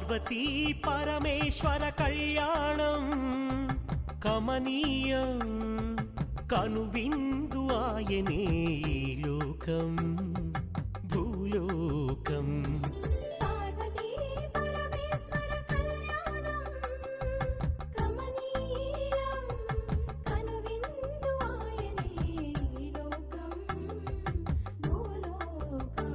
పార్వతీ పరమేశ్వర కళ్యాణం కమనీయం కనువిందు ఆయనే ఈ లోకం భూలోకం. పార్వతీ పరమేశ్వర కళ్యాణం కమనీయం కనువిందు ఆయనే ఈ లోకం భూలోకం.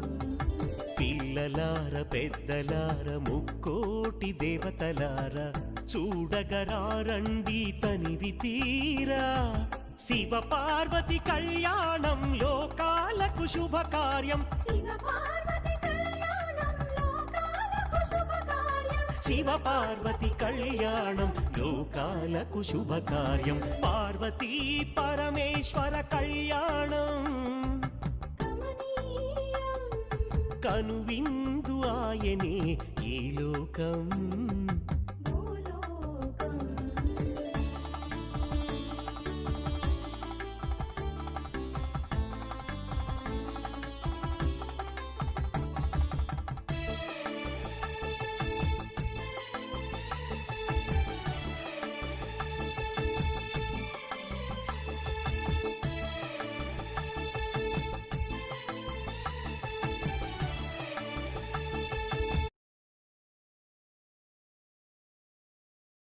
పిల్లలార పెద్దలార ముక్కోటి దేవతలార చూడగరారండి తనివి తీరా. శివ పార్వతి కళ్యాణం లోకాలకు శుభకార్యం. శివ పార్వతి కళ్యాణం లోకాలకు శుభకార్యం. శివ పార్వతి కళ్యాణం లోకాలకు శుభకార్యం. పార్వతీ పరమేశ్వర కళ్యాణం కమనీయం కనువిందు ఆయనే ఈ లోకం